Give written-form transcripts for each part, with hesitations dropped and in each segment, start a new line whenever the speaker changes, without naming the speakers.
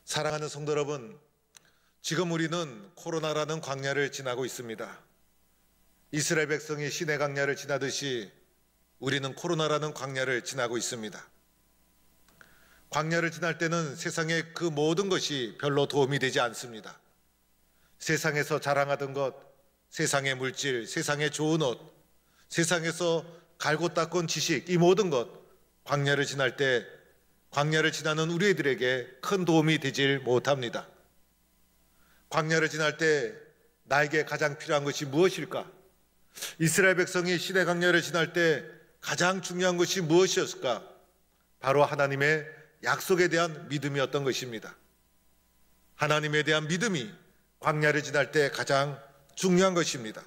사랑하는 성도 여러분, 지금 우리는 코로나라는 광야를 지나고 있습니다. 이스라엘 백성이 시내 광야를 지나듯이 우리는 코로나라는 광야를 지나고 있습니다. 광야를 지날 때는 세상의 그 모든 것이 별로 도움이 되지 않습니다. 세상에서 자랑하던 것, 세상의 물질, 세상의 좋은 옷, 세상에서 갈고 닦은 지식, 이 모든 것, 광야를 지날 때 광야를 지나는 우리들에게 큰 도움이 되질 못합니다. 광야를 지날 때 나에게 가장 필요한 것이 무엇일까? 이스라엘 백성이 시내 광야를 지날 때 가장 중요한 것이 무엇이었을까? 바로 하나님의 약속에 대한 믿음이었던 것입니다. 하나님에 대한 믿음이 광야를 지날 때 가장 중요한 것입니다.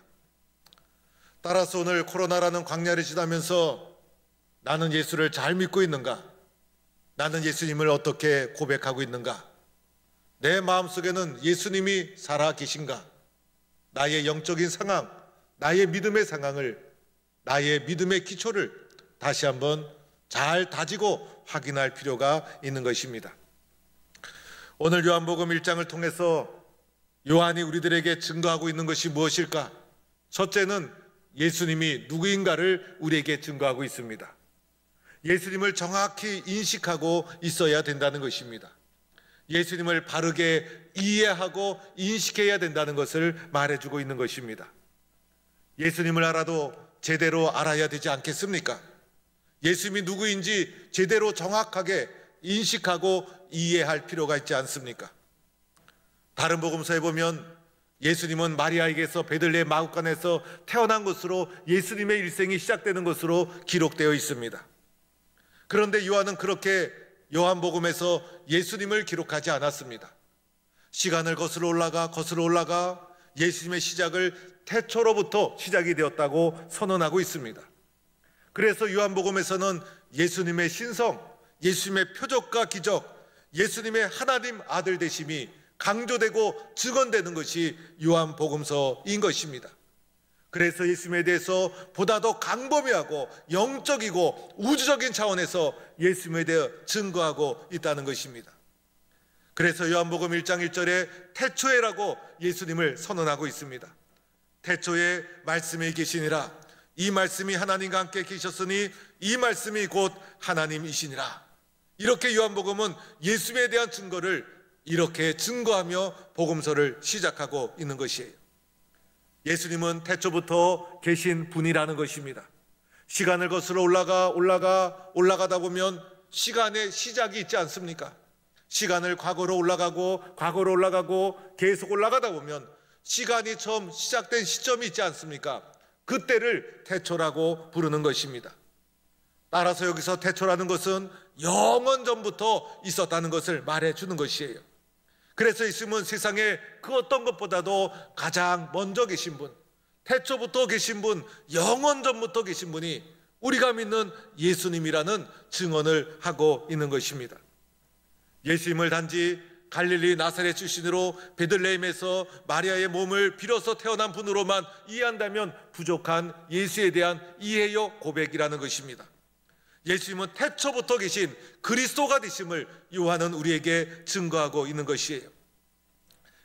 따라서 오늘 코로나라는 광야를 지나면서 나는 예수를 잘 믿고 있는가? 나는 예수님을 어떻게 고백하고 있는가? 내 마음속에는 예수님이 살아 계신가? 나의 영적인 상황, 나의 믿음의 상황을, 나의 믿음의 기초를 다시 한번 잘 다지고 확인할 필요가 있는 것입니다. 오늘 요한복음 1장을 통해서 요한이 우리들에게 증거하고 있는 것이 무엇일까? 첫째는 예수님이 누구인가를 우리에게 증거하고 있습니다. 예수님을 정확히 인식하고 있어야 된다는 것입니다. 예수님을 바르게 이해하고 인식해야 된다는 것을 말해주고 있는 것입니다. 예수님을 알아도 제대로 알아야 되지 않겠습니까? 예수님이 누구인지 제대로 정확하게 인식하고 이해할 필요가 있지 않습니까? 다른 복음서에 보면 예수님은 마리아에게서 베들레헴 마구간에서 태어난 것으로 예수님의 일생이 시작되는 것으로 기록되어 있습니다. 그런데 요한은 그렇게 요한복음에서 예수님을 기록하지 않았습니다. 시간을 거슬러 올라가 예수님의 시작을 태초로부터 시작이 되었다고 선언하고 있습니다. 그래서 요한복음에서는 예수님의 신성, 예수님의 표적과 기적, 예수님의 하나님 아들 되심이 강조되고 증언되는 것이 요한복음서인 것입니다. 그래서 예수님에 대해서 보다 더 강범위하고 영적이고 우주적인 차원에서 예수님에 대해 증거하고 있다는 것입니다. 그래서 요한복음 1장 1절에 태초에라고 예수님을 선언하고 있습니다. 태초에 말씀이 계시니라. 이 말씀이 하나님과 함께 계셨으니 이 말씀이 곧 하나님이시니라. 이렇게 요한복음은 예수님에 대한 증거를 이렇게 증거하며 복음서를 시작하고 있는 것이에요. 예수님은 태초부터 계신 분이라는 것입니다. 시간을 거슬러 올라가다 보면 시간의 시작이 있지 않습니까? 시간을 과거로 올라가고 계속 올라가다 보면 시간이 처음 시작된 시점이 있지 않습니까? 그때를 태초라고 부르는 것입니다. 따라서 여기서 태초라는 것은 영원 전부터 있었다는 것을 말해주는 것이에요. 그래서 예수님은 세상에 그 어떤 것보다도 가장 먼저 계신 분, 태초부터 계신 분, 영원 전부터 계신 분이 우리가 믿는 예수님이라는 증언을 하고 있는 것입니다. 예수님을 단지 갈릴리 나사렛 출신으로 베들레헴에서 마리아의 몸을 빌어서 태어난 분으로만 이해한다면 부족한 예수에 대한 이해요 고백이라는 것입니다. 예수님은 태초부터 계신 그리스도가 되심을 요한은 우리에게 증거하고 있는 것이에요.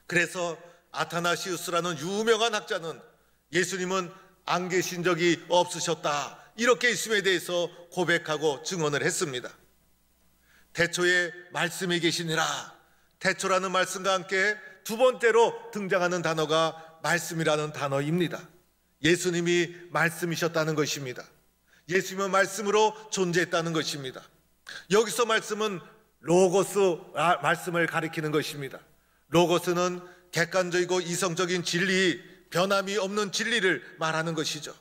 그래서 아타나시우스라는 유명한 학자는 예수님은 안 계신 적이 없으셨다, 이렇게 예수님에 대해서 고백하고 증언을 했습니다. 태초에 말씀이 계시니라. 태초라는 말씀과 함께 두 번째로 등장하는 단어가 말씀이라는 단어입니다. 예수님이 말씀이셨다는 것입니다. 예수님은 말씀으로 존재했다는 것입니다. 여기서 말씀은 로고스 말씀을 가리키는 것입니다. 로고스는 객관적이고 이성적인 진리, 변함이 없는 진리를 말하는 것이죠.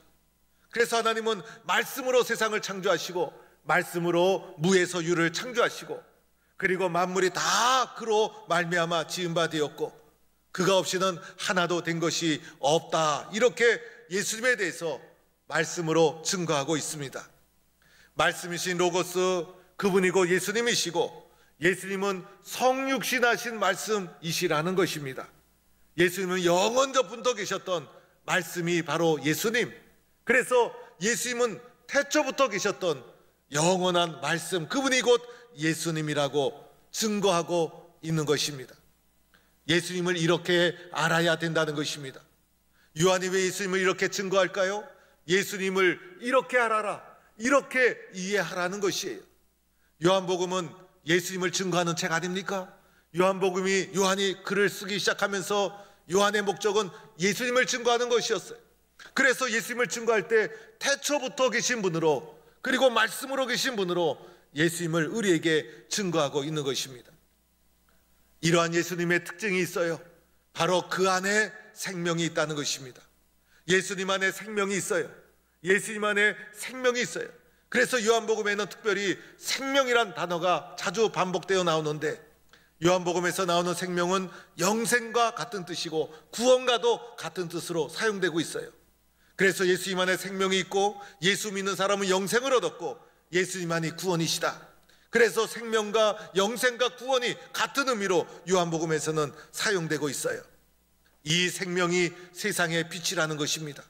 그래서 하나님은 말씀으로 세상을 창조하시고 말씀으로 무에서 유를 창조하시고 그리고 만물이 다 그로 말미암아 지은 바 되었고 그가 없이는 하나도 된 것이 없다, 이렇게 예수님에 대해서 말씀으로 증거하고 있습니다. 말씀이신 로고스, 그분이고 예수님이시고 예수님은 성육신하신 말씀이시라는 것입니다. 예수님은 영원 전부터 계셨던 말씀이 바로 예수님. 그래서 예수님은 태초부터 계셨던 영원한 말씀, 그분이 곧 예수님이라고 증거하고 있는 것입니다. 예수님을 이렇게 알아야 된다는 것입니다. 요한이 왜 예수님을 이렇게 증거할까요? 예수님을 이렇게 알아라, 이렇게 이해하라는 것이에요. 요한복음은 예수님을 증거하는 책 아닙니까? 요한이 글을 쓰기 시작하면서 요한의 목적은 예수님을 증거하는 것이었어요. 그래서 예수님을 증거할 때 태초부터 계신 분으로, 그리고 말씀으로 계신 분으로 예수님을 우리에게 증거하고 있는 것입니다. 이러한 예수님의 특징이 있어요. 바로 그 안에 생명이 있다는 것입니다. 예수님 안에 생명이 있어요. 예수님 안에 생명이 있어요. 그래서 요한복음에는 특별히 생명이란 단어가 자주 반복되어 나오는데, 요한복음에서 나오는 생명은 영생과 같은 뜻이고 구원과도 같은 뜻으로 사용되고 있어요. 그래서 예수님 안에 생명이 있고 예수 믿는 사람은 영생을 얻었고 예수님만이 구원이시다. 그래서 생명과 영생과 구원이 같은 의미로 요한복음에서는 사용되고 있어요. 이 생명이 세상의 빛이라는 것입니다.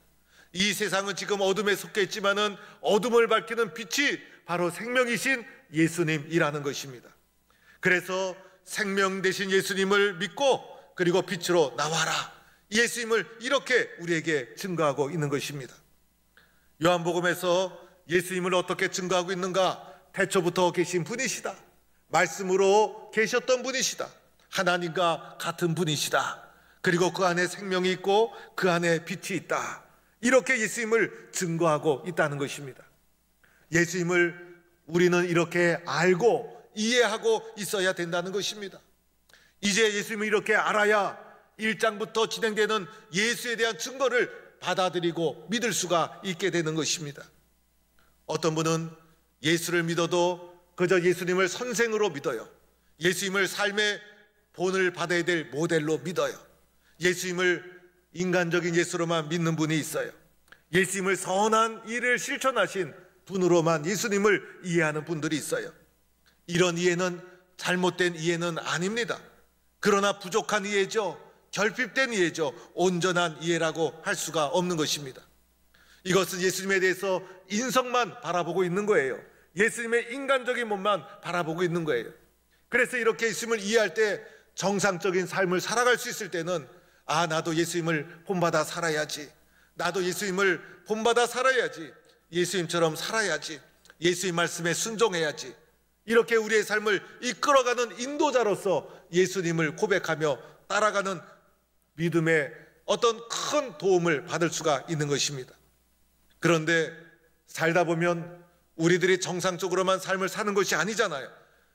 이 세상은 지금 어둠에 속해 있지만은 어둠을 밝히는 빛이 바로 생명이신 예수님이라는 것입니다. 그래서 생명 되신 예수님을 믿고 그리고 빛으로 나와라, 예수님을 이렇게 우리에게 증거하고 있는 것입니다. 요한복음에서 예수님을 어떻게 증거하고 있는가? 태초부터 계신 분이시다, 말씀으로 계셨던 분이시다, 하나님과 같은 분이시다, 그리고 그 안에 생명이 있고 그 안에 빛이 있다, 이렇게 예수님을 증거하고 있다는 것입니다. 예수님을 우리는 이렇게 알고 이해하고 있어야 된다는 것입니다. 이제 예수님을 이렇게 알아야 1장부터 진행되는 예수에 대한 증거를 받아들이고 믿을 수가 있게 되는 것입니다. 어떤 분은 예수를 믿어도 그저 예수님을 선생으로 믿어요. 예수님을 삶의 본을 받아야 될 모델로 믿어요. 예수님을 인간적인 예수로만 믿는 분이 있어요. 예수님을 선한 일을 실천하신 분으로만 예수님을 이해하는 분들이 있어요. 이런 이해는 잘못된 이해는 아닙니다. 그러나 부족한 이해죠. 결핍된 이해죠. 온전한 이해라고 할 수가 없는 것입니다. 이것은 예수님에 대해서 인성만 바라보고 있는 거예요. 예수님의 인간적인 몸만 바라보고 있는 거예요. 그래서 이렇게 예수님을 이해할 때 정상적인 삶을 살아갈 수 있을 때는 나도 예수님을 본받아 살아야지, 나도 예수님을 본받아 살아야지, 예수님처럼 살아야지, 예수님 말씀에 순종해야지, 이렇게 우리의 삶을 이끌어가는 인도자로서 예수님을 고백하며 따라가는 믿음의 어떤 큰 도움을 받을 수가 있는 것입니다. 그런데 살다 보면 우리들이 정상적으로만 삶을 사는 것이 아니잖아요.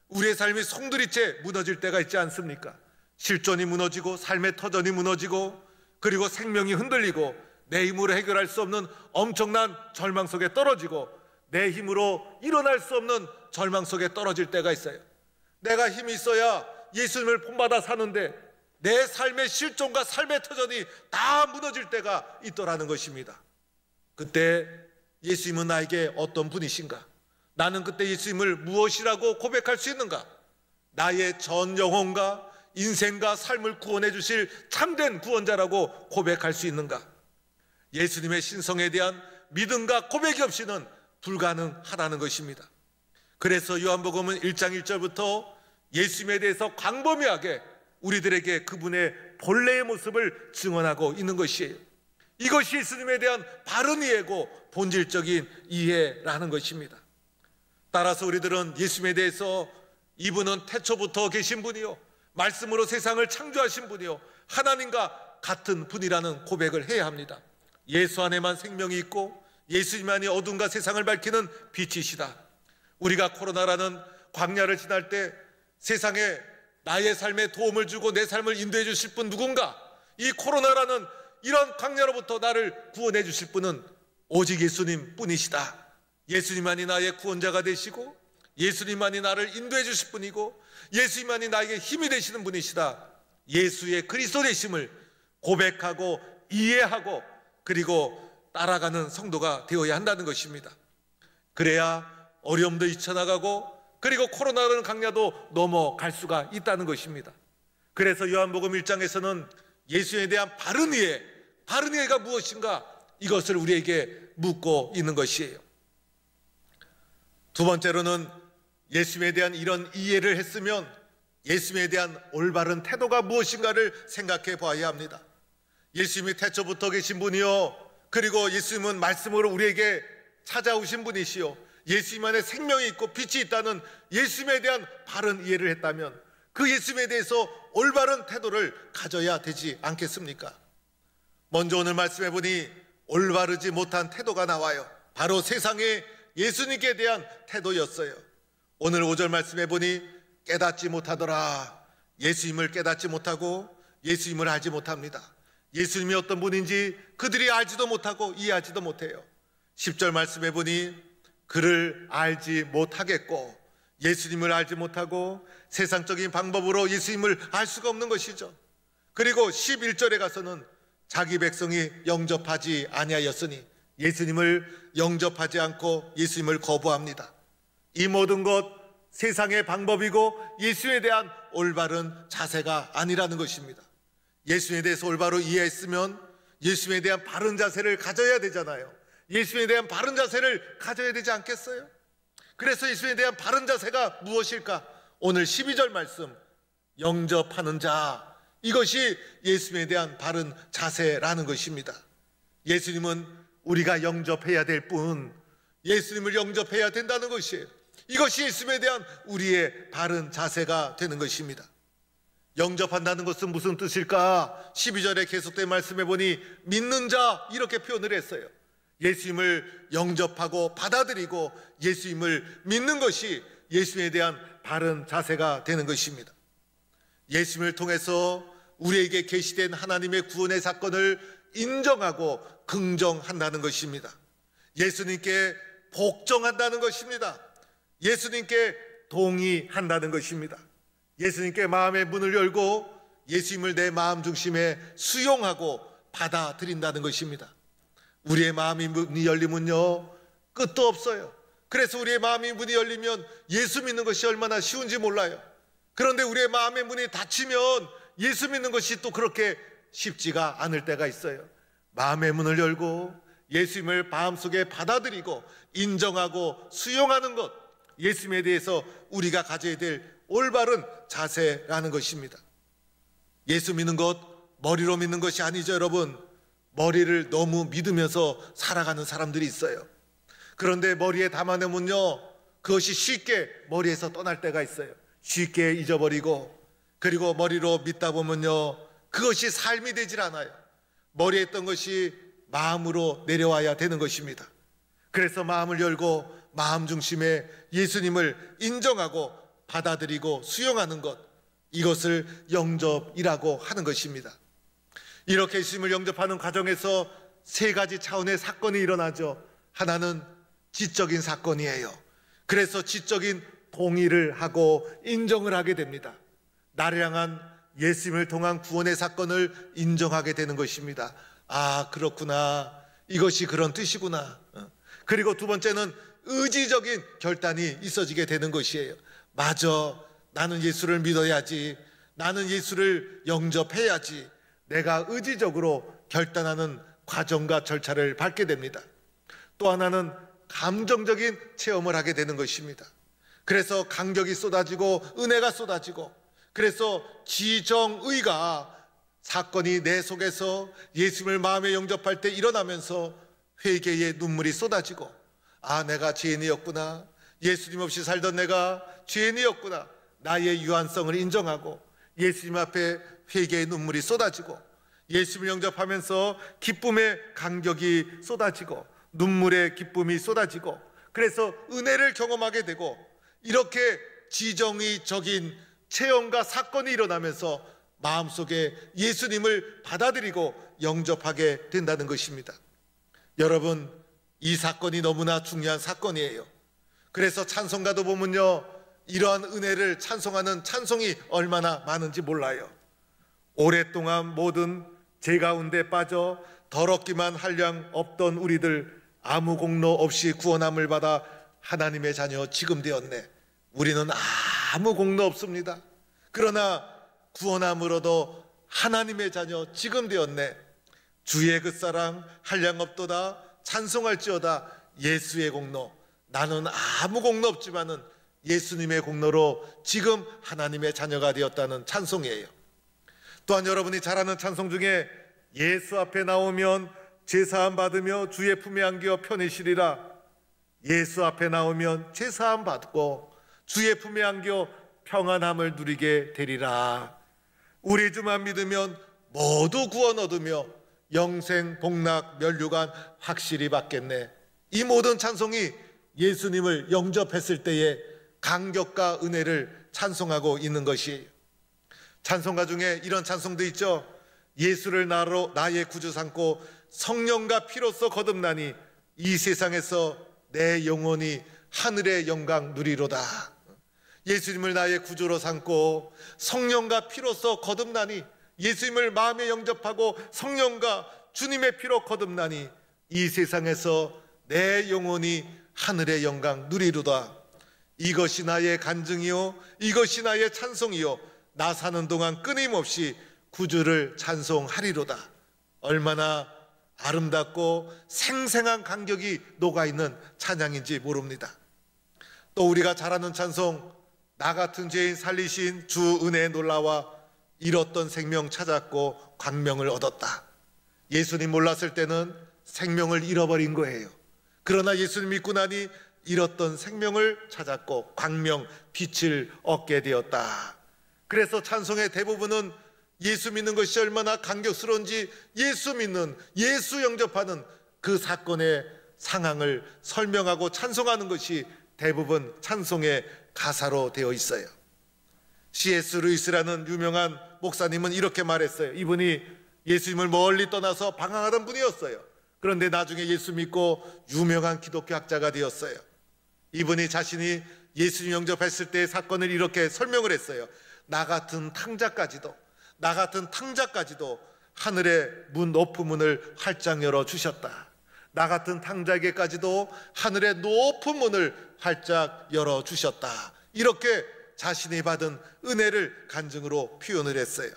우리의 삶이 송두리째 무너질 때가 있지 않습니까? 실존이 무너지고 삶의 터전이 무너지고 그리고 생명이 흔들리고 내 힘으로 해결할 수 없는 엄청난 절망 속에 떨어지고 내 힘으로 일어날 수 없는 절망 속에 떨어질 때가 있어요. 내가 힘이 있어야 예수님을 본받아 사는데 내 삶의 실존과 삶의 터전이 다 무너질 때가 있더라는 것입니다. 그때 예수님은 나에게 어떤 분이신가? 나는 그때 예수님을 무엇이라고 고백할 수 있는가? 나의 전 영혼과 인생과 삶을 구원해 주실 참된 구원자라고 고백할 수 있는가? 예수님의 신성에 대한 믿음과 고백이 없이는 불가능하다는 것입니다. 그래서 요한복음은 1장 1절부터 예수님에 대해서 광범위하게 우리들에게 그분의 본래의 모습을 증언하고 있는 것이에요. 이것이 예수님에 대한 바른 이해고 본질적인 이해라는 것입니다. 따라서 우리들은 예수님에 대해서 이분은 태초부터 계신 분이요, 말씀으로 세상을 창조하신 분이요, 하나님과 같은 분이라는 고백을 해야 합니다. 예수 안에만 생명이 있고 예수님만이 어둠과 세상을 밝히는 빛이시다. 우리가 코로나라는 광야를 지날 때 세상에 나의 삶에 도움을 주고 내 삶을 인도해 주실 분 누군가? 이 코로나라는 이런 광야로부터 나를 구원해 주실 분은 오직 예수님 뿐이시다. 예수님만이 나의 구원자가 되시고 예수님만이 나를 인도해 주실 분이고 예수님만이 나에게 힘이 되시는 분이시다. 예수의 그리스도 되심을 고백하고 이해하고 그리고 따라가는 성도가 되어야 한다는 것입니다. 그래야 어려움도 잊혀나가고 그리고 코로나라는 강야도 넘어갈 수가 있다는 것입니다. 그래서 요한복음 1장에서는 예수에 대한 바른 이해가 무엇인가? 이것을 우리에게 묻고 있는 것이에요. 두 번째로는 예수에 대한 이런 이해를 했으면 예수님에 대한 올바른 태도가 무엇인가를 생각해 보아야 합니다. 예수님이 태초부터 계신 분이요, 그리고 예수님은 말씀으로 우리에게 찾아오신 분이시요, 예수님 안에 생명이 있고 빛이 있다는 예수님에 대한 바른 이해를 했다면 그 예수님에 대해서 올바른 태도를 가져야 되지 않겠습니까? 먼저 오늘 말씀해 보니 올바르지 못한 태도가 나와요. 바로 세상의 예수님께 대한 태도였어요. 오늘 5절 말씀해 보니 깨닫지 못하더라. 예수님을 깨닫지 못하고 예수님을 알지 못합니다. 예수님이 어떤 분인지 그들이 알지도 못하고 이해하지도 못해요. 10절 말씀해 보니 그를 알지 못하겠고 예수님을 알지 못하고 세상적인 방법으로 예수님을 알 수가 없는 것이죠. 그리고 11절에 가서는 자기 백성이 영접하지 아니하였으니 예수님을 영접하지 않고 예수님을 거부합니다. 이 모든 것 세상의 방법이고 예수에 대한 올바른 자세가 아니라는 것입니다. 예수에 대해서 올바로 이해했으면 예수에 대한 바른 자세를 가져야 되잖아요. 예수에 대한 바른 자세를 가져야 되지 않겠어요? 그래서 예수에 대한 바른 자세가 무엇일까? 오늘 12절 말씀, 영접하는 자, 이것이 예수에 대한 바른 자세라는 것입니다. 예수님은 우리가 영접해야 될 뿐, 예수님을 영접해야 된다는 것이에요. 이것이 예수님에 대한 우리의 바른 자세가 되는 것입니다. 영접한다는 것은 무슨 뜻일까? 12절에 계속된 말씀해 보니 믿는 자, 이렇게 표현을 했어요. 예수님을 영접하고 받아들이고 예수님을 믿는 것이 예수님에 대한 바른 자세가 되는 것입니다. 예수님을 통해서 우리에게 계시된 하나님의 구원의 사건을 인정하고 긍정한다는 것입니다. 예수님께 복종한다는 것입니다. 예수님께 동의한다는 것입니다. 예수님께 마음의 문을 열고 예수님을 내 마음 중심에 수용하고 받아들인다는 것입니다. 우리의 마음의 문이 열리면요, 끝도 없어요. 그래서 우리의 마음의 문이 열리면 예수 믿는 것이 얼마나 쉬운지 몰라요. 그런데 우리의 마음의 문이 닫히면 예수 믿는 것이 또 그렇게 쉽지가 않을 때가 있어요. 마음의 문을 열고 예수님을 마음속에 받아들이고 인정하고 수용하는 것, 예수님에 대해서 우리가 가져야 될 올바른 자세라는 것입니다. 예수 믿는 것 머리로 믿는 것이 아니죠, 여러분. 머리를 너무 믿으면서 살아가는 사람들이 있어요. 그런데 머리에 담아내면요, 그것이 쉽게 머리에서 떠날 때가 있어요. 쉽게 잊어버리고, 그리고 머리로 믿다 보면요, 그것이 삶이 되질 않아요. 머리에 있던 것이 마음으로 내려와야 되는 것입니다. 그래서 마음을 열고 마음 중심에 예수님을 인정하고 받아들이고 수용하는 것, 이것을 영접이라고 하는 것입니다. 이렇게 예수님을 영접하는 과정에서 세 가지 차원의 사건이 일어나죠. 하나는 지적인 사건이에요. 그래서 지적인 동의를 하고 인정을 하게 됩니다. 나를 향한 예수님을 통한 구원의 사건을 인정하게 되는 것입니다. 아, 그렇구나, 이것이 그런 뜻이구나. 그리고 두 번째는 의지적인 결단이 있어지게 되는 것이에요. 맞아, 나는 예수를 믿어야지, 나는 예수를 영접해야지, 내가 의지적으로 결단하는 과정과 절차를 밟게 됩니다. 또 하나는 감정적인 체험을 하게 되는 것입니다. 그래서 감격이 쏟아지고 은혜가 쏟아지고, 그래서 지정의가 사건이 내 속에서 예수님을 마음에 영접할 때 일어나면서 회개의 눈물이 쏟아지고, 아, 내가 죄인이었구나, 예수님 없이 살던 내가 죄인이었구나, 나의 유한성을 인정하고 예수님 앞에 회개의 눈물이 쏟아지고, 예수님을 영접하면서 기쁨의 감격이 쏟아지고 눈물의 기쁨이 쏟아지고, 그래서 은혜를 경험하게 되고, 이렇게 지정의적인 체험과 사건이 일어나면서 마음속에 예수님을 받아들이고 영접하게 된다는 것입니다. 여러분, 이 사건이 너무나 중요한 사건이에요. 그래서 찬송가도 보면요, 이러한 은혜를 찬송하는 찬송이 얼마나 많은지 몰라요. 오랫동안 모든 죄 가운데 빠져 더럽기만 한량 없던 우리들, 아무 공로 없이 구원함을 받아 하나님의 자녀 지금 되었네. 우리는 아무 공로 없습니다. 그러나 구원함으로도 하나님의 자녀 지금 되었네. 주의 그 사랑 한량 없도다 찬송할지어다. 예수의 공로, 나는 아무 공로 없지만은 예수님의 공로로 지금 하나님의 자녀가 되었다는 찬송이에요. 또한 여러분이 잘 아는 찬송 중에 예수 앞에 나오면 제사함 받으며 주의 품에 안겨 편히 쉬리라. 예수 앞에 나오면 제사함 받고 주의 품에 안겨 평안함을 누리게 되리라. 우리 주만 믿으면 모두 구원 얻으며 영생 복락 면류관 확실히 받겠네. 이 모든 찬송이 예수님을 영접했을 때의 감격과 은혜를 찬송하고 있는 것이에요. 찬송가 중에 이런 찬송도 있죠. 예수를 나의 구주 삼고 성령과 피로써 거듭나니 이 세상에서 내 영혼이 하늘의 영광 누리로다. 예수님을 나의 구주로 삼고 성령과 피로써 거듭나니, 예수님을 마음에 영접하고 성령과 주님의 피로 거듭나니 이 세상에서 내 영혼이 하늘의 영광 누리로다. 이것이 나의 간증이요 이것이 나의 찬송이요 나 사는 동안 끊임없이 구주를 찬송하리로다. 얼마나 아름답고 생생한 감격이 녹아있는 찬양인지 모릅니다. 또 우리가 잘 아는 찬송, 나 같은 죄인 살리신 주 은혜에 놀라와 잃었던 생명 찾았고 광명을 얻었다. 예수님 몰랐을 때는 생명을 잃어버린 거예요. 그러나 예수님 믿고 나니 잃었던 생명을 찾았고 광명, 빛을 얻게 되었다. 그래서 찬송의 대부분은 예수 믿는 것이 얼마나 감격스러운지 예수 믿는, 예수 영접하는 그 사건의 상황을 설명하고 찬송하는 것이 대부분 찬송의 가사로 되어 있어요. C.S. 루이스라는 유명한 목사님은 이렇게 말했어요. 이분이 예수님을 멀리 떠나서 방황하던 분이었어요. 그런데 나중에 예수 믿고 유명한 기독교 학자가 되었어요. 이분이 자신이 예수님 영접했을 때의 사건을 이렇게 설명을 했어요. 나 같은 탕자까지도 하늘의 문, 높은 문을 활짝 열어주셨다. 나 같은 탕자에게까지도 하늘의 높은 문을 활짝 열어주셨다. 이렇게 자신이 받은 은혜를 간증으로 표현을 했어요.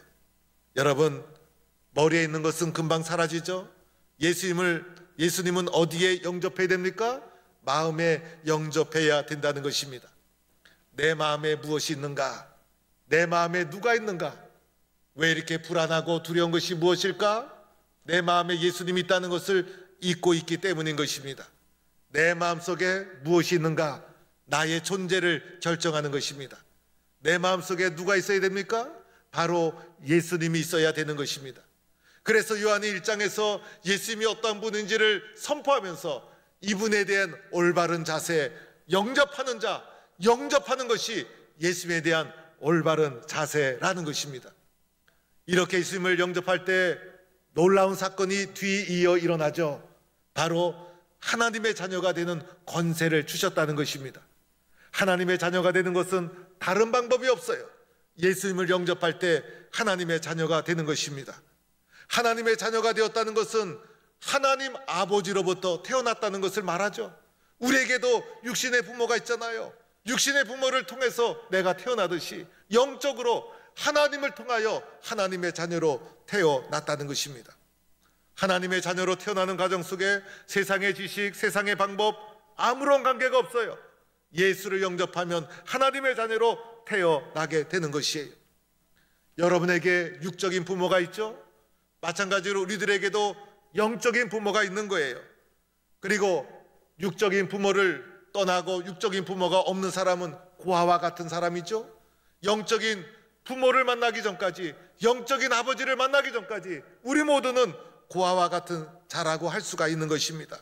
여러분, 머리에 있는 것은 금방 사라지죠? 예수님은 어디에 영접해야 됩니까? 마음에 영접해야 된다는 것입니다. 내 마음에 무엇이 있는가? 내 마음에 누가 있는가? 왜 이렇게 불안하고 두려운 것이 무엇일까? 내 마음에 예수님이 있다는 것을 잊고 있기 때문인 것입니다. 내 마음속에 무엇이 있는가? 나의 존재를 결정하는 것입니다. 내 마음속에 누가 있어야 됩니까? 바로 예수님이 있어야 되는 것입니다. 그래서 요한이 1장에서 예수님이 어떤 분인지를 선포하면서 이분에 대한 올바른 자세, 영접하는 자, 영접하는 것이 예수님에 대한 올바른 자세라는 것입니다. 이렇게 예수님을 영접할 때 놀라운 사건이 뒤이어 일어나죠. 바로 하나님의 자녀가 되는 권세를 주셨다는 것입니다. 하나님의 자녀가 되는 것은 다른 방법이 없어요. 예수님을 영접할 때 하나님의 자녀가 되는 것입니다. 하나님의 자녀가 되었다는 것은 하나님 아버지로부터 태어났다는 것을 말하죠. 우리에게도 육신의 부모가 있잖아요. 육신의 부모를 통해서 내가 태어나듯이 영적으로 하나님을 통하여 하나님의 자녀로 태어났다는 것입니다. 하나님의 자녀로 태어나는 과정 속에 세상의 지식, 세상의 방법 아무런 관계가 없어요. 예수를 영접하면 하나님의 자녀로 태어나게 되는 것이에요. 여러분에게 육적인 부모가 있죠? 마찬가지로 우리들에게도 영적인 부모가 있는 거예요. 그리고 육적인 부모를 떠나고 육적인 부모가 없는 사람은 고아와 같은 사람이죠. 영적인 부모를 만나기 전까지, 영적인 아버지를 만나기 전까지 우리 모두는 고아와 같은 자라고 할 수가 있는 것입니다.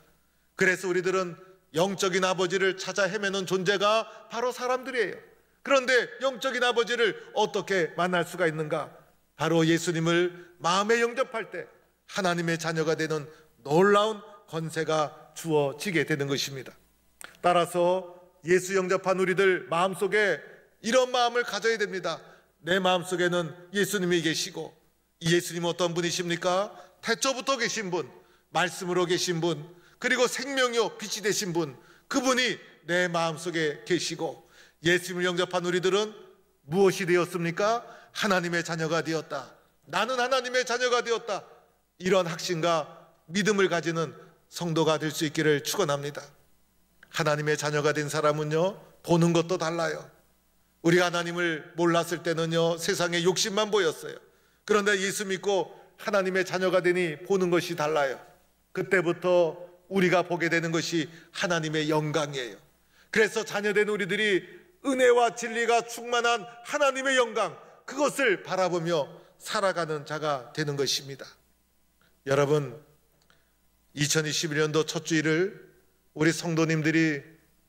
그래서 우리들은 영적인 아버지를 찾아 헤매는 존재가 바로 사람들이에요. 그런데 영적인 아버지를 어떻게 만날 수가 있는가? 바로 예수님을 마음에 영접할 때 하나님의 자녀가 되는 놀라운 권세가 주어지게 되는 것입니다. 따라서 예수 영접한 우리들 마음속에 이런 마음을 가져야 됩니다. 내 마음속에는 예수님이 계시고, 이 예수님은 어떤 분이십니까? 태초부터 계신 분, 말씀으로 계신 분, 그리고 생명이요 빛이 되신 분, 그분이 내 마음속에 계시고, 예수님을 영접한 우리들은 무엇이 되었습니까? 하나님의 자녀가 되었다. 나는 하나님의 자녀가 되었다. 이런 확신과 믿음을 가지는 성도가 될 수 있기를 축원합니다. 하나님의 자녀가 된 사람은요, 보는 것도 달라요. 우리가 하나님을 몰랐을 때는요, 세상에 욕심만 보였어요. 그런데 예수 믿고 하나님의 자녀가 되니 보는 것이 달라요. 그때부터 우리가 보게 되는 것이 하나님의 영광이에요. 그래서 자녀된 우리들이 은혜와 진리가 충만한 하나님의 영광, 그것을 바라보며 살아가는 자가 되는 것입니다. 여러분, 2021년도 첫 주일을 우리 성도님들이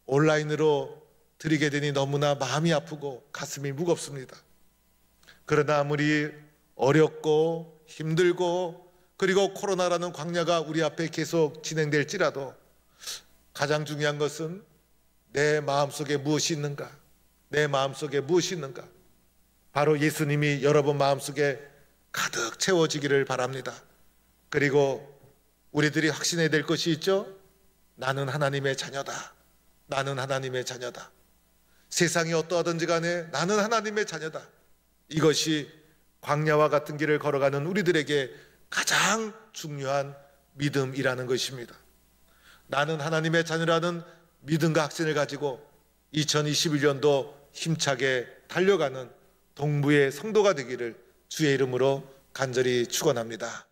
온라인으로 드리게 되니 너무나 마음이 아프고 가슴이 무겁습니다. 그러나 아무리 어렵고 힘들고 그리고 코로나라는 광야가 우리 앞에 계속 진행될지라도 가장 중요한 것은 내 마음속에 무엇이 있는가? 내 마음속에 무엇이 있는가? 바로 예수님이 여러분 마음속에 가득 채워지기를 바랍니다. 그리고 우리들이 확신해야 될 것이 있죠? 나는 하나님의 자녀다. 나는 하나님의 자녀다. 세상이 어떠하든지 간에 나는 하나님의 자녀다. 이것이 광야와 같은 길을 걸어가는 우리들에게 가장 중요한 믿음이라는 것입니다. 나는 하나님의 자녀라는 믿음과 확신을 가지고 2021년도 힘차게 달려가는 동부의 성도가 되기를 주의 이름으로 간절히 축원합니다.